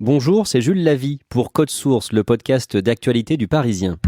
Bonjour, c'est Jules Lavie pour Code Source, le podcast d'actualité du Parisien.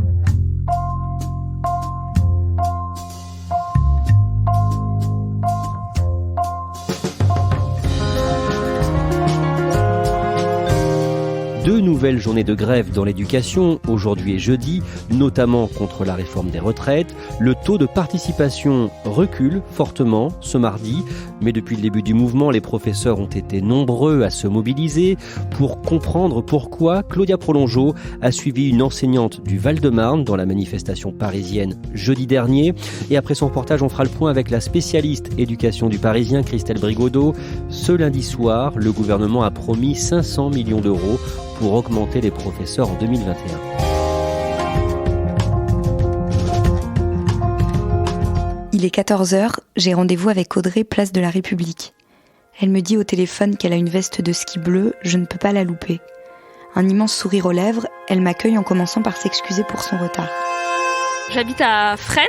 Deux nouvelles journées de grève dans l'éducation, aujourd'hui et jeudi, notamment contre la réforme des retraites. Le taux de participation recule fortement ce mardi, mais depuis le début du mouvement, les professeurs ont été nombreux à se mobiliser. Pour comprendre pourquoi, Claudia Prolongeau a suivi une enseignante du Val-de-Marne dans la manifestation parisienne jeudi dernier. Et après son reportage, on fera le point avec la spécialiste éducation du Parisien, Christelle Brigodeau. Ce lundi soir, le gouvernement a promis 500 millions d'euros pour augmenter les professeurs en 2021. Il est 14h, j'ai rendez-vous avec Audrey, place de la République. Elle me dit au téléphone qu'elle a une veste de ski bleue, je ne peux pas la louper. Un immense sourire aux lèvres, elle m'accueille en commençant par s'excuser pour son retard. J'habite à Fresnes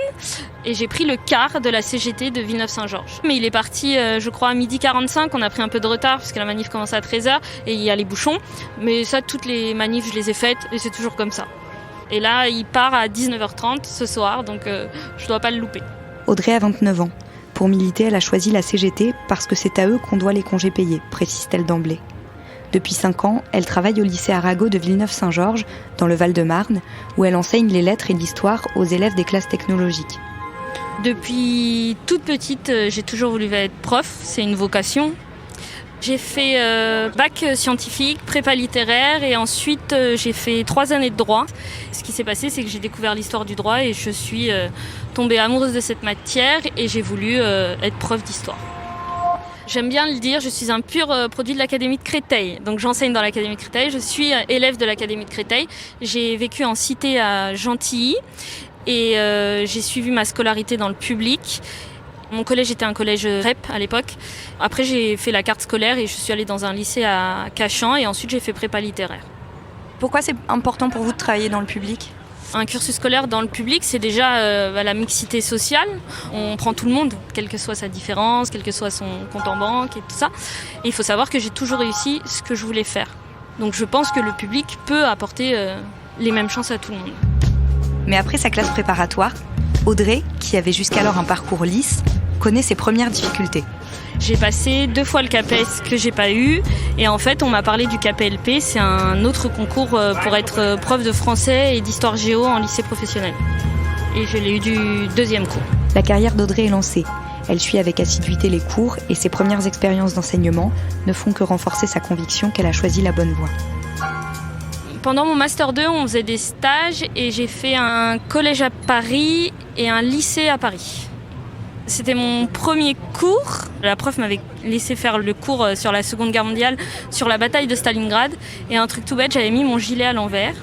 et j'ai pris le car de la CGT de Villeneuve-Saint-Georges. Mais il est parti, je crois, à 12h45. On a pris un peu de retard parce que la manif commence à 13h et il y a les bouchons. Mais ça, toutes les manifs, je les ai faites et c'est toujours comme ça. Et là, il part à 19h30 ce soir, donc je dois pas le louper. Audrey a 29 ans. Pour militer, elle a choisi la CGT parce que c'est à eux qu'on doit les congés payés, précise-t-elle d'emblée. Depuis 5 ans, elle travaille au lycée Arago de Villeneuve-Saint-Georges, dans le Val-de-Marne, où elle enseigne les lettres et l'histoire aux élèves des classes technologiques. Depuis toute petite, j'ai toujours voulu être prof, c'est une vocation. J'ai fait bac scientifique, prépa littéraire et ensuite j'ai fait 3 années de droit. Ce qui s'est passé, c'est que j'ai découvert l'histoire du droit et je suis tombée amoureuse de cette matière et j'ai voulu être prof d'histoire. J'aime bien le dire, je suis un pur produit de l'Académie de Créteil. Donc j'enseigne dans l'Académie de Créteil, je suis élève de l'Académie de Créteil. J'ai vécu en cité à Gentilly et j'ai suivi ma scolarité dans le public. Mon collège était un collège REP à l'époque. Après j'ai fait la carte scolaire et je suis allée dans un lycée à Cachan et ensuite j'ai fait prépa littéraire. Pourquoi c'est important pour vous de travailler dans le public ? Un cursus scolaire dans le public, c'est déjà la mixité sociale. On prend tout le monde, quelle que soit sa différence, quel que soit son compte en banque et tout ça. Et il faut savoir que j'ai toujours réussi ce que je voulais faire. Donc je pense que le public peut apporter les mêmes chances à tout le monde. Mais après sa classe préparatoire, Audrey, qui avait jusqu'alors un parcours lisse, connaît ses premières difficultés. J'ai passé 2 fois le CAPES que j'ai pas eu et en fait on m'a parlé du KPLP, c'est un autre concours pour être prof de français et d'histoire géo en lycée professionnel. Et je l'ai eu du 2e coup. La carrière d'Audrey est lancée. Elle suit avec assiduité les cours et ses premières expériences d'enseignement ne font que renforcer sa conviction qu'elle a choisi la bonne voie. Pendant mon Master 2, on faisait des stages et j'ai fait un collège à Paris et un lycée à Paris. C'était mon premier cours. La prof m'avait laissé faire le cours sur la Seconde Guerre mondiale, sur la bataille de Stalingrad. Et un truc tout bête, j'avais mis mon gilet à l'envers.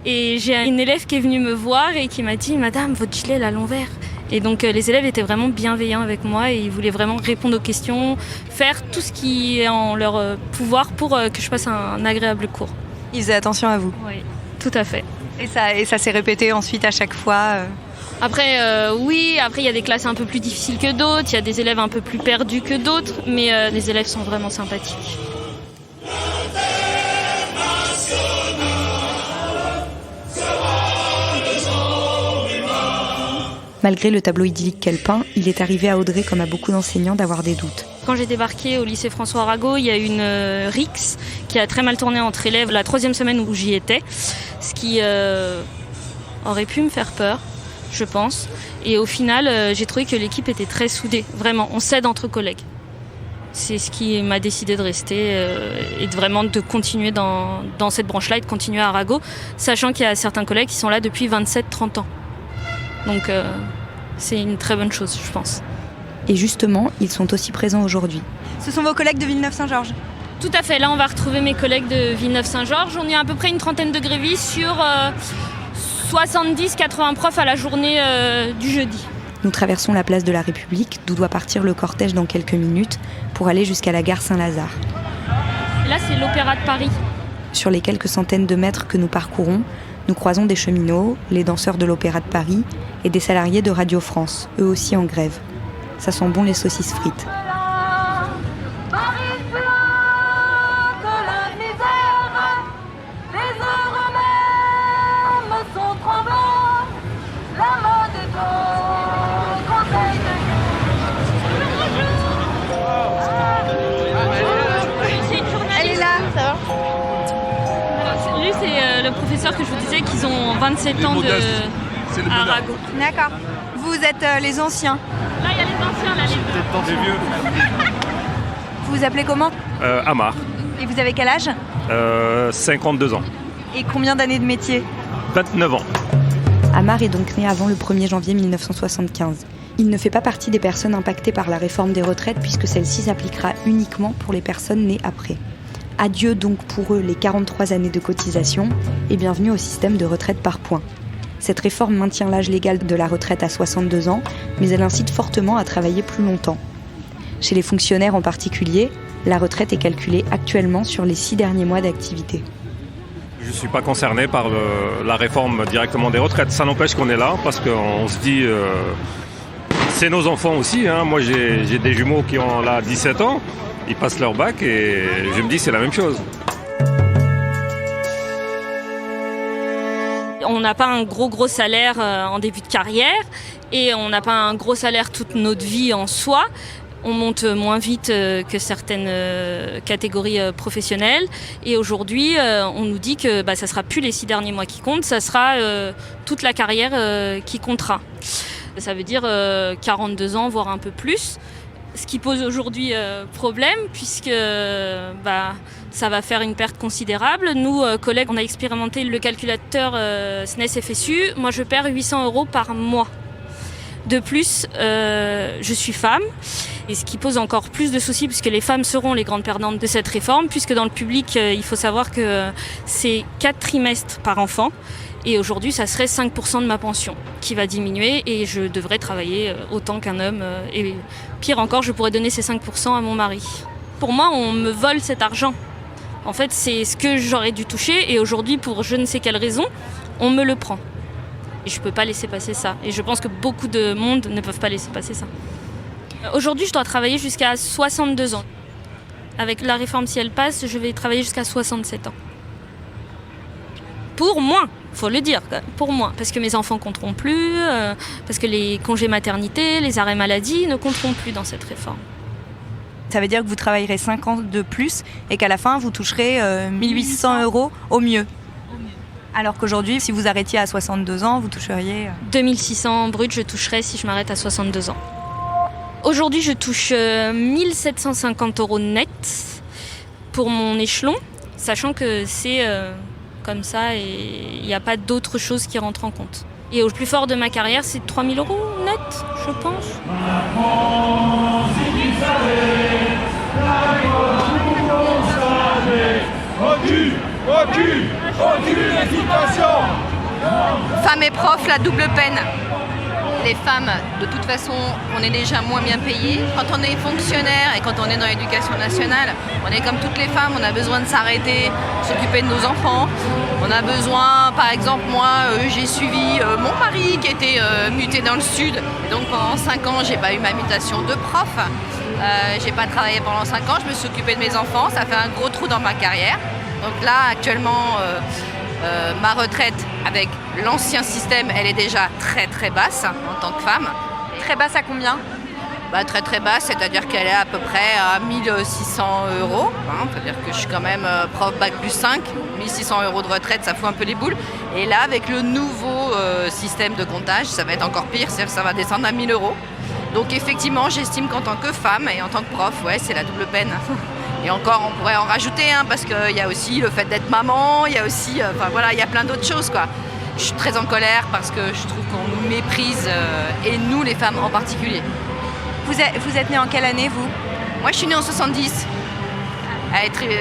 Et j'ai une élève qui est venue me voir et qui m'a dit « Madame, votre gilet est à l'envers ». Et donc les élèves étaient vraiment bienveillants avec moi et ils voulaient vraiment répondre aux questions, faire tout ce qui est en leur pouvoir pour que je passe un agréable cours. Ils faisaient attention à vous. Oui, tout à fait. Et ça s'est répété ensuite à chaque fois Après, oui, après il y a des classes un peu plus difficiles que d'autres, il y a des élèves un peu plus perdus que d'autres, mais les élèves sont vraiment sympathiques. Malgré le tableau idyllique qu'elle peint, il est arrivé à Audrey, comme à beaucoup d'enseignants, d'avoir des doutes. Quand j'ai débarqué au lycée François Arago, il y a eu une rixe qui a très mal tourné entre élèves la 3e semaine où j'y étais, ce qui aurait pu me faire peur, je pense. Et au final, j'ai trouvé que l'équipe était très soudée. Vraiment, on s'aide entre collègues. C'est ce qui m'a décidé de rester et de continuer dans cette branche-là et de continuer à Arago, sachant qu'il y a certains collègues qui sont là depuis 27-30 ans. Donc c'est une très bonne chose, je pense. Et justement, ils sont aussi présents aujourd'hui. Ce sont vos collègues de Villeneuve-Saint-Georges ? Tout à fait. Là, on va retrouver mes collègues de Villeneuve-Saint-Georges. On est à peu près une trentaine de grévistes sur 70-80 profs à la journée du jeudi. Nous traversons la place de la République, d'où doit partir le cortège dans quelques minutes, pour aller jusqu'à la gare Saint-Lazare. Là, c'est l'Opéra de Paris. Sur les quelques centaines de mètres que nous parcourons, nous croisons des cheminots, les danseurs de l'Opéra de Paris et des salariés de Radio France, eux aussi en grève. Ça sent bon les saucisses frites. le professeur que je vous disais qu'ils ont 27 ans à Arago. D'accord. Vous êtes les anciens. Là, il y a les anciens, là, Les vieux. Vous vous appelez comment? Amar, Et vous avez quel âge? 52 ans. Et combien d'années de métier? 29 ans. Amar est donc né avant le 1er janvier 1975. Il ne fait pas partie des personnes impactées par la réforme des retraites puisque celle-ci s'appliquera uniquement pour les personnes nées après. Adieu donc pour eux les 43 années de cotisation et bienvenue au système de retraite par points. Cette réforme maintient l'âge légal de la retraite à 62 ans, mais elle incite fortement à travailler plus longtemps. Chez les fonctionnaires en particulier, la retraite est calculée actuellement sur les 6 derniers mois d'activité. Je ne suis pas concerné par la réforme directement des retraites. Ça n'empêche qu'on est là parce qu'on se dit c'est nos enfants aussi. Hein. Moi j'ai des jumeaux qui ont là 17 ans, ils passent leur bac et je me dis c'est la même chose. On n'a pas un gros salaire en début de carrière et on n'a pas un gros salaire toute notre vie en soi. On monte moins vite que certaines catégories professionnelles. Et aujourd'hui, on nous dit que ça ne sera plus les 6 derniers mois qui comptent, ça sera toute la carrière qui comptera. Ça veut dire 42 ans, voire un peu plus. Ce qui pose aujourd'hui problème, puisque ça va faire une perte considérable. Nous, collègues, on a expérimenté le calculateur SNES-FSU. Moi, je perds 800 € par mois. De plus, je suis femme, et ce qui pose encore plus de soucis, puisque les femmes seront les grandes perdantes de cette réforme, puisque dans le public, il faut savoir que c'est 4 trimestres par enfant, et aujourd'hui, ça serait 5% de ma pension qui va diminuer, et je devrais travailler autant qu'un homme, et pire encore, je pourrais donner ces 5% à mon mari. Pour moi, on me vole cet argent. En fait, c'est ce que j'aurais dû toucher, et aujourd'hui, pour je ne sais quelle raison, on me le prend. Et je ne peux pas laisser passer ça. Et je pense que beaucoup de monde ne peuvent pas laisser passer ça. Aujourd'hui, je dois travailler jusqu'à 62 ans. Avec la réforme, si elle passe, je vais travailler jusqu'à 67 ans. Pour moi, il faut le dire, pour moi. Parce que mes enfants ne compteront plus, parce que les congés maternité, les arrêts maladie ne compteront plus dans cette réforme. Ça veut dire que vous travaillerez 5 ans de plus et qu'à la fin, vous toucherez 1 800 € au mieux. Alors qu'aujourd'hui, si vous arrêtiez à 62 ans, vous toucheriez... 2 600 brut, je toucherais si je m'arrête à 62 ans. Aujourd'hui, je touche 1 750 € net pour mon échelon, sachant que c'est comme ça et il n'y a pas d'autre chose qui rentre en compte. Et au plus fort de ma carrière, c'est 3 000 € net, je pense. Aucune hésitation. Femmes et profs, la double peine. Les femmes, de toute façon, on est déjà moins bien payées. Quand on est fonctionnaire et quand on est dans l'éducation nationale, on est comme toutes les femmes, on a besoin de s'arrêter, s'occuper de nos enfants. On a besoin, par exemple, moi, j'ai suivi mon mari qui était muté dans le sud. Et donc pendant 5 ans, j'ai pas eu ma mutation de prof. J'ai pas travaillé pendant 5 ans, je me suis occupée de mes enfants. Ça fait un gros trou dans ma carrière. Donc là, actuellement, ma retraite avec l'ancien système, elle est déjà très basse en tant que femme. Très basse à combien? Très basse, c'est-à-dire qu'elle est à peu près à 1 600 €. C'est-à-dire que je suis quand même prof bac plus 5, 1 600 € de retraite, ça fout un peu les boules. Et là, avec le nouveau système de comptage, ça va être encore pire, c'est-à-dire que ça va descendre à 1 000 €. Donc effectivement, j'estime qu'en tant que femme et en tant que prof, c'est la double peine. Et encore, on pourrait en rajouter, parce qu'il y a aussi le fait d'être maman, il y a aussi, il y a plein d'autres choses, quoi. Je suis très en colère parce que je trouve qu'on nous méprise, et nous, les femmes en particulier. Vous êtes née en quelle année, vous? Moi, je suis née en 70.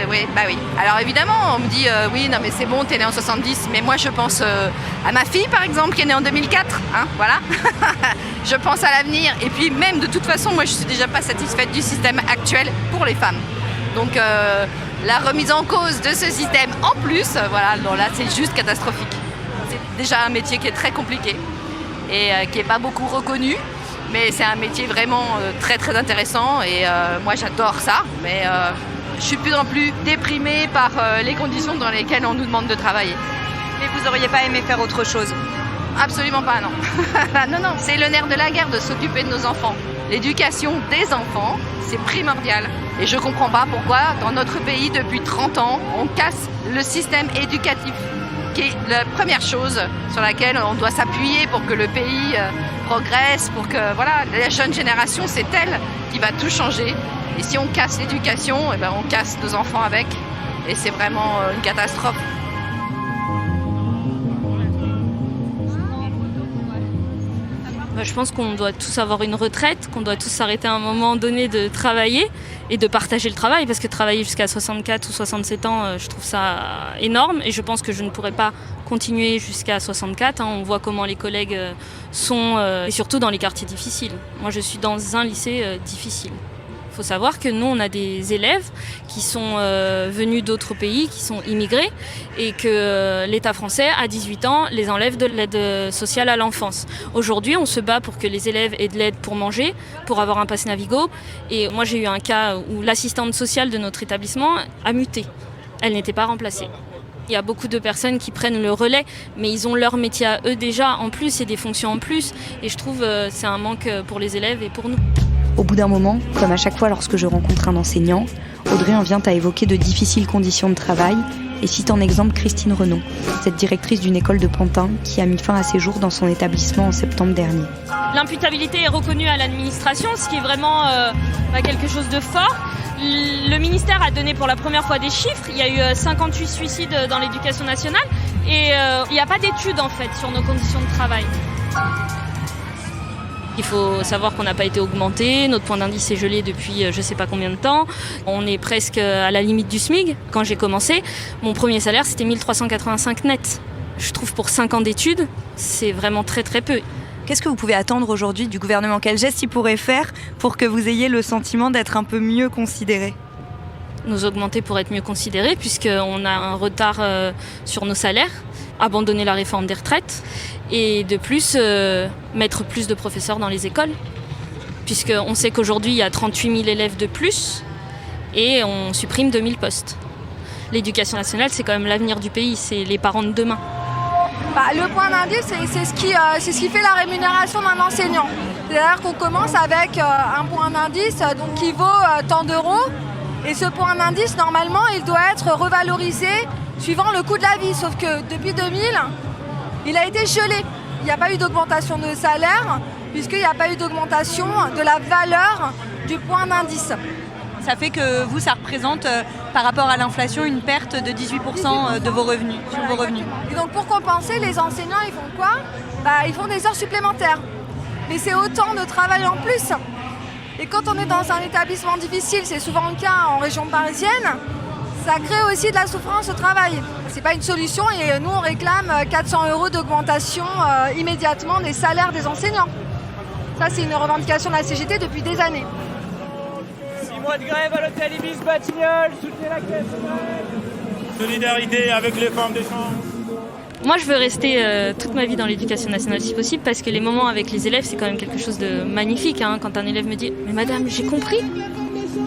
Oui. Alors évidemment, on me dit, oui, non mais c'est bon, t'es née en 70, mais moi je pense à ma fille, par exemple, qui est née en 2004, voilà. Je pense à l'avenir, et puis même, de toute façon, moi je suis déjà pas satisfaite du système actuel pour les femmes. Donc la remise en cause de ce système en plus, là c'est juste catastrophique. C'est déjà un métier qui est très compliqué et qui n'est pas beaucoup reconnu, mais c'est un métier vraiment très intéressant et moi j'adore ça, mais je suis de plus en plus déprimée par les conditions dans lesquelles on nous demande de travailler. Mais vous n'auriez pas aimé faire autre chose? Absolument pas, non. Non, c'est le nerf de la guerre de s'occuper de nos enfants. L'éducation des enfants, c'est primordial. Et je ne comprends pas pourquoi, dans notre pays, depuis 30 ans, on casse le système éducatif qui est la première chose sur laquelle on doit s'appuyer pour que le pays progresse, pour que la jeune génération, c'est elle qui va tout changer. Et si on casse l'éducation, on casse nos enfants avec. Et c'est vraiment une catastrophe. Je pense qu'on doit tous avoir une retraite, qu'on doit tous s'arrêter à un moment donné de travailler et de partager le travail, parce que travailler jusqu'à 64 ou 67 ans, je trouve ça énorme et je pense que je ne pourrais pas continuer jusqu'à 64. On voit comment les collègues sont, et surtout dans les quartiers difficiles. Moi, je suis dans un lycée difficile. Il faut savoir que nous, on a des élèves qui sont venus d'autres pays, qui sont immigrés, et que l'État français, à 18 ans, les enlève de l'aide sociale à l'enfance. Aujourd'hui, on se bat pour que les élèves aient de l'aide pour manger, pour avoir un pass Navigo. Et moi, j'ai eu un cas où l'assistante sociale de notre établissement a muté. Elle n'était pas remplacée. Il y a beaucoup de personnes qui prennent le relais, mais ils ont leur métier à eux déjà, en plus, et des fonctions en plus. Et je trouve que c'est un manque pour les élèves et pour nous. Au bout d'un moment, comme à chaque fois lorsque je rencontre un enseignant, Audrey en vient à évoquer de difficiles conditions de travail et cite en exemple Christine Renaud, cette directrice d'une école de Pantin qui a mis fin à ses jours dans son établissement en septembre dernier. L'imputabilité est reconnue à l'administration, ce qui est vraiment quelque chose de fort. Le ministère a donné pour la première fois des chiffres. Il y a eu 58 suicides dans l'éducation nationale et il n'y a pas d'études en fait sur nos conditions de travail. Il faut savoir qu'on n'a pas été augmenté, notre point d'indice est gelé depuis je ne sais pas combien de temps. On est presque à la limite du SMIC. Quand j'ai commencé, mon premier salaire c'était 1385 net. Je trouve pour 5 ans d'études, c'est vraiment très très peu. Qu'est-ce que vous pouvez attendre aujourd'hui du gouvernement ? Quel geste il pourrait faire pour que vous ayez le sentiment d'être un peu mieux considéré ? Nous augmenter pour être mieux considérés puisqu'on a un retard sur nos salaires, abandonner la réforme des retraites et de plus mettre plus de professeurs dans les écoles puisqu'on sait qu'aujourd'hui il y a 38 000 élèves de plus et on supprime 2000 postes. L'éducation nationale c'est quand même l'avenir du pays, c'est les parents de demain. Le point d'indice c'est ce qui fait la rémunération d'un enseignant. C'est-à-dire qu'on commence avec un point d'indice qui vaut tant d'euros. Et ce point d'indice, normalement, il doit être revalorisé suivant le coût de la vie. Sauf que depuis 2000, il a été gelé. Il n'y a pas eu d'augmentation de salaire, puisqu'il n'y a pas eu d'augmentation de la valeur du point d'indice. Ça fait que vous, ça représente, par rapport à l'inflation, une perte de 18% de vos revenus, sur vos revenus. Et donc pour compenser, les enseignants, ils font quoi ? Ils font des heures supplémentaires. Mais c'est autant de travail en plus. Et quand on est dans un établissement difficile, c'est souvent le cas en région parisienne, ça crée aussi de la souffrance au travail. C'est pas une solution et nous on réclame 400 € d'augmentation immédiatement des salaires des enseignants. Ça c'est une revendication de la CGT depuis des années. 6 mois de grève à l'hôtel Ibis Batignolles, soutenez la caisse. Solidarité avec les femmes des champs. Moi, je veux rester toute ma vie dans l'éducation nationale si possible parce que les moments avec les élèves, c'est quand même quelque chose de magnifique. Quand un élève me dit « Mais madame, j'ai compris !»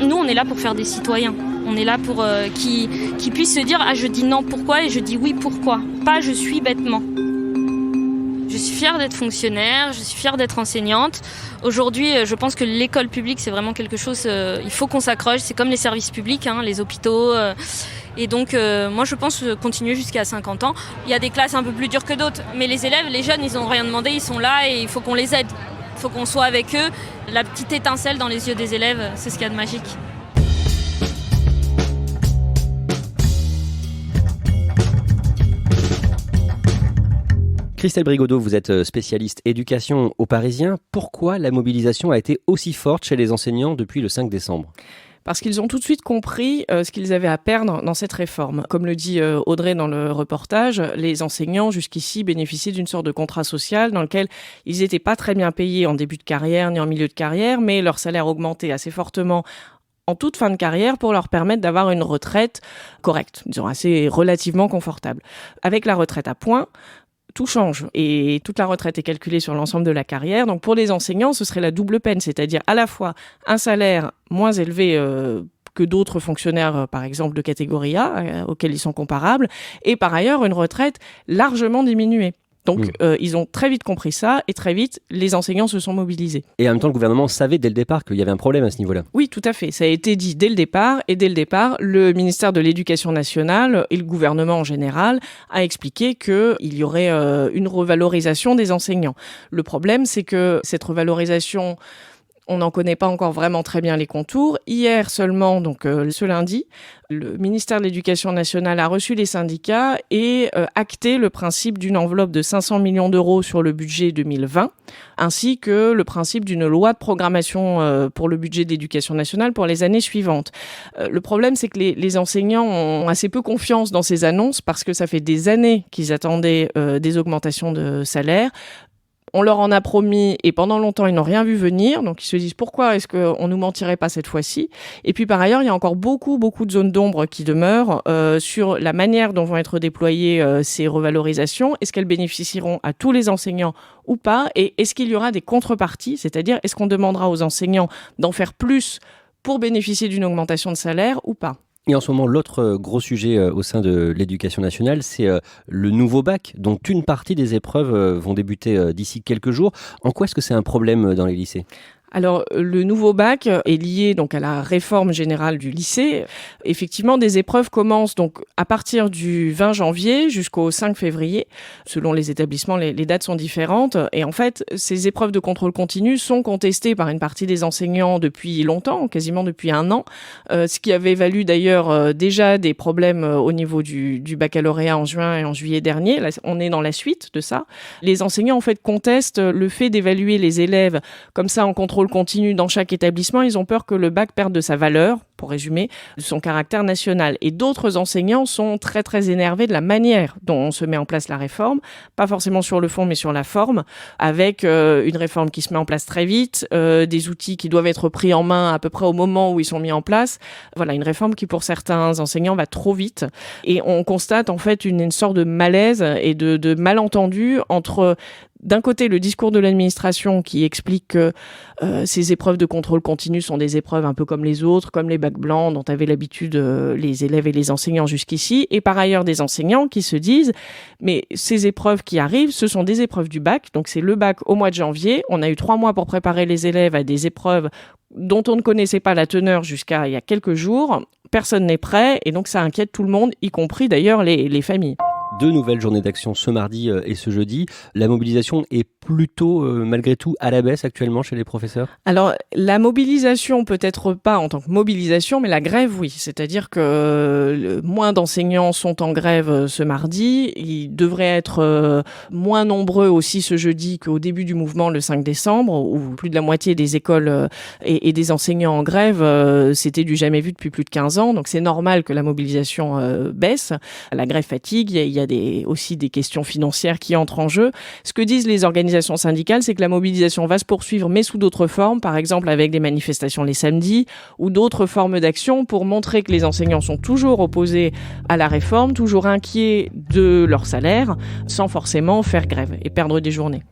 Nous, on est là pour faire des citoyens. On est là pour qu'ils puissent se dire « Ah, je dis non, pourquoi ?» et je dis « Oui, pourquoi ?» Pas « Je suis bêtement ». Je suis fière d'être fonctionnaire, je suis fière d'être enseignante. Aujourd'hui, je pense que l'école publique, c'est vraiment quelque chose... il faut qu'on s'accroche, c'est comme les services publics, les hôpitaux... Et donc, moi, je pense continuer jusqu'à 50 ans. Il y a des classes un peu plus dures que d'autres, mais les élèves, les jeunes, ils n'ont rien demandé, ils sont là et il faut qu'on les aide. Il faut qu'on soit avec eux. La petite étincelle dans les yeux des élèves, c'est ce qu'il y a de magique. Christelle Brigodeau, vous êtes spécialiste éducation au Parisien. Pourquoi la mobilisation a été aussi forte chez les enseignants depuis le 5 décembre ? Parce qu'ils ont tout de suite compris ce qu'ils avaient à perdre dans cette réforme. Comme le dit Audrey dans le reportage, les enseignants jusqu'ici bénéficiaient d'une sorte de contrat social dans lequel ils n'étaient pas très bien payés en début de carrière ni en milieu de carrière, mais leur salaire augmentait assez fortement en toute fin de carrière pour leur permettre d'avoir une retraite correcte, disons assez relativement confortable. Avec la retraite à points, tout change et toute la retraite est calculée sur l'ensemble de la carrière. Donc pour les enseignants, ce serait la double peine, c'est-à-dire à la fois un salaire moins élevé que d'autres fonctionnaires, par exemple de catégorie A, auxquels ils sont comparables, et par ailleurs une retraite largement diminuée. Donc, ils ont très vite compris ça et très vite, les enseignants se sont mobilisés. Et en même temps, le gouvernement savait dès le départ qu'il y avait un problème à ce niveau-là. Oui, tout à fait. Ça a été dit dès le départ. Et dès le départ, le ministère de l'Éducation nationale et le gouvernement en général a expliqué qu'il y aurait une revalorisation des enseignants. Le problème, c'est que cette revalorisation... On n'en connaît pas encore vraiment très bien les contours. Hier seulement, donc ce lundi, le ministère de l'Éducation nationale a reçu les syndicats et acté le principe d'une enveloppe de 500 millions d'euros sur le budget 2020, ainsi que le principe d'une loi de programmation pour le budget de l'Éducation nationale pour les années suivantes. Le problème, c'est que les enseignants ont assez peu confiance dans ces annonces parce que ça fait des années qu'ils attendaient des augmentations de salaire. On leur en a promis et pendant longtemps, ils n'ont rien vu venir. Donc, ils se disent pourquoi est-ce qu'on nous mentirait pas cette fois-ci ? Et puis, par ailleurs, il y a encore beaucoup de zones d'ombre qui demeurent sur la manière dont vont être déployées ces revalorisations. Est-ce qu'elles bénéficieront à tous les enseignants ou pas ? Et est-ce qu'il y aura des contreparties ? C'est-à-dire, est-ce qu'on demandera aux enseignants d'en faire plus pour bénéficier d'une augmentation de salaire ou pas ? Et en ce moment, l'autre gros sujet au sein de l'Éducation nationale, c'est le nouveau bac, dont une partie des épreuves vont débuter d'ici quelques jours. En quoi est-ce que c'est un problème dans les lycées ? Alors, le nouveau bac est lié donc à la réforme générale du lycée. Effectivement, des épreuves commencent donc à partir du 20 janvier jusqu'au 5 février. Selon les établissements, les dates sont différentes. Et en fait, ces épreuves de contrôle continu sont contestées par une partie des enseignants depuis longtemps, quasiment depuis 1 an. Ce qui avait valu d'ailleurs déjà des problèmes au niveau du baccalauréat en juin et en juillet dernier. Là, on est dans la suite de ça. Les enseignants, en fait, contestent le fait d'évaluer les élèves comme ça en contrôle continu dans chaque établissement. Ils ont peur que le bac perde de sa valeur, pour résumer, de son caractère national. Et d'autres enseignants sont très très énervés de la manière dont se met en place la réforme, pas forcément sur le fond mais sur la forme, avec une réforme qui se met en place très vite, des outils qui doivent être pris en main à peu près au moment où ils sont mis en place. Voilà, une réforme qui pour certains enseignants va trop vite. Et on constate en fait une sorte de malaise et de malentendu entre d'un côté, le discours de l'administration qui explique que ces épreuves de contrôle continu sont des épreuves un peu comme les autres, comme les bacs blancs dont avaient l'habitude les élèves et les enseignants jusqu'ici, et par ailleurs des enseignants qui se disent « mais ces épreuves qui arrivent, ce sont des épreuves du bac, donc c'est le bac au mois de janvier, on a eu 3 mois pour préparer les élèves à des épreuves dont on ne connaissait pas la teneur jusqu'à il y a quelques jours, personne n'est prêt, et donc ça inquiète tout le monde, y compris d'ailleurs les familles. 2 nouvelles journées d'action ce mardi et ce jeudi. La mobilisation est plutôt, malgré tout, à la baisse actuellement chez les professeurs ? Alors, la mobilisation, peut-être pas en tant que mobilisation, mais la grève, oui. C'est-à-dire que moins d'enseignants sont en grève ce mardi. Ils devraient être moins nombreux aussi ce jeudi qu'au début du mouvement le 5 décembre, où plus de la moitié des écoles et des enseignants en grève, c'était du jamais vu depuis plus de 15 ans. Donc, c'est normal que la mobilisation baisse. La grève fatigue, il y a aussi des questions financières qui entrent en jeu. Ce que disent les organisations syndicales, c'est que la mobilisation va se poursuivre, mais sous d'autres formes, par exemple avec des manifestations les samedis ou d'autres formes d'action pour montrer que les enseignants sont toujours opposés à la réforme, toujours inquiets de leur salaire, sans forcément faire grève et perdre des journées.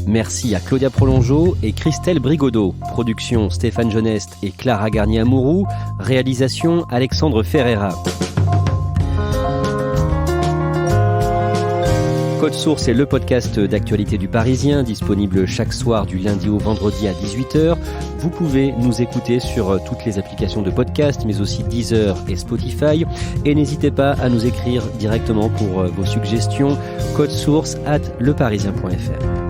Merci à Claudia Prolongeau et Christelle Brigodeau. Production Stéphane Geneste et Clara Garnier-Amouroux. Réalisation Alexandre Ferreira. Code Source est le podcast d'actualité du Parisien, disponible chaque soir du lundi au vendredi à 18h. Vous pouvez nous écouter sur toutes les applications de podcast, mais aussi Deezer et Spotify. Et n'hésitez pas à nous écrire directement pour vos suggestions. codesource@leparisien.fr.